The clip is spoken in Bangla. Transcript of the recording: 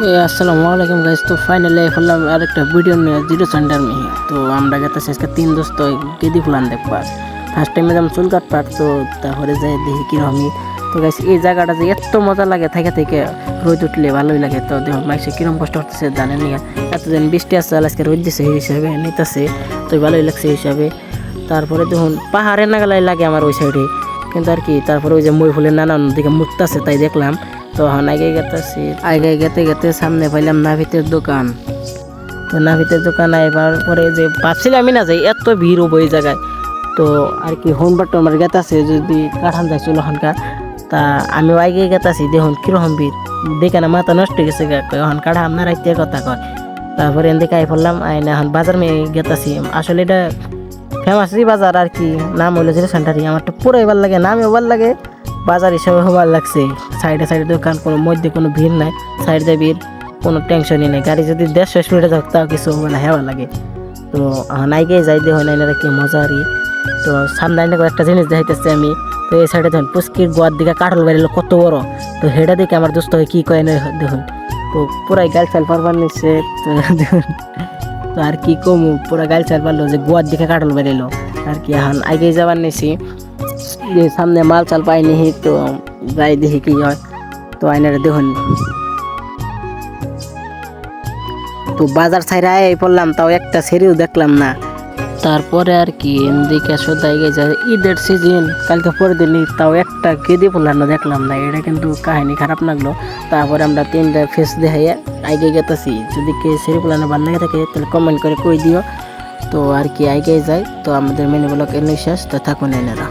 আসসালামু আলাইকুম গাইস। তো ফাইনালি হলাম আরেকটা ভিডিও নিয়ে জিরো সেন্টার মি। তো আমরা গেতেছি আজকে 3 দোস্ত গেদি ফুলান দেখবার। ফার্স্ট টাইমে যাম চুল কাটবার, তো তারপরে যাই দেখি কিরকমই। তো গাইস এই জায়গাটা যে এত মজা লাগে থেকে থেকে রোদ উঠলে ভালোই লাগে। তো দেখো মাইসে কিরকম কষ্ট করতেছে জানেন না, এতদিন বৃষ্টি আসছে আজকে রোদ দিছে এই হিসাবে নিতেছে, তো ভালোই লাগছে এই হিসাবে। তারপরে দেখুন পাহাড়ের নাগালাই লাগে আমার ওই সাইডে, কিন্তু আর কি তারপরে ওই যে মই ফুলের নানান দিকে মুক্তাছে তাই দেখলাম। তো আগে গেতে গেতে সামনে পাইলাম নাভিতের দোকান। তো নাভিতের দোকান আইবার পরে যে ভাবছিলাম আমি না যাই এত ভিড় হবো এই জায়গায়। তো আর কি হোনবার টোনবার গেতাছে যদি কাঠান যায় চলো হনকার, তা আমি আগে গেতাছি দেখুন কিরকম ভিড় দেখে না মাথা নষ্ট হয়ে গেছে। এখন কাঠা আপনার রাইতে কথা কয়। তারপরে এদিকে আই পড়লাম আইনা এখন বাজার মেয়ে গেতাছি। আসলে এটা ফেমাস বাজার আর কি, নাম হইলো জিরো সেন্টারই। আমার তো পুরাই ভালো লাগে, নামও ভালো লাগে, বাজার হিসাবে ভালো লাগছে। সাইডে সাইডে দোকান, কোনো মধ্যে কোনো ভিড় নাই, সাইডে ভিড় কোনো টেনশনই নেই। গাড়ি যদি 150 স্পিডে যাক তাও কিছু হবে না, হেওয়া লাগে। তো নাইকে যাই দিয়ে হয় না এনারা কি মজা আর। তো সামনে আইনে একটা জিনিস দেখাইতেছি আমি। তো এই সাইডে দেখুন পুস্কির গোয়ার দিকে কাঠল বেরিল কত বড়। তো হেটা দিকে আমার দোস্ত কি কয় না দেখুন, তো পুরাই গাল চাল পারবার নিচ্ছে। তো দেখুন, তো আর কি কমু, পুরা গাল চাল পারলো যে গোয়ার দিকে কাঠল বেরিলো আর কি। এখন আগে যাবার নিছি, সামনে মাল চাল পাইনি, তো যাই দেখি কি হয়। তো আইনারে দেখুন, তো বাজার ছাইরা এই পড়লাম, তাও একটা সেরিও দেখলাম না। তারপরে আর কি এদিকে সদাই গেছে ঈদের সিজন, কালকে পরে দিলি তাও একটা কেঁদে পড়লাম না, দেখলাম না। এটা কিন্তু কাহিনী খারাপ লাগলো। তারপরে আমরা 3টা ফেস দেখাইয়া আগে গেতেছি। যদি কে সেরি পোলানো ভালো লাগে থাকে তাহলে কমেন্ট করে কই দিও। তো আর কি আগে যাই। তো আমাদের মেনু ব্লগ এনে শেষ, তো থাকুন এনারা।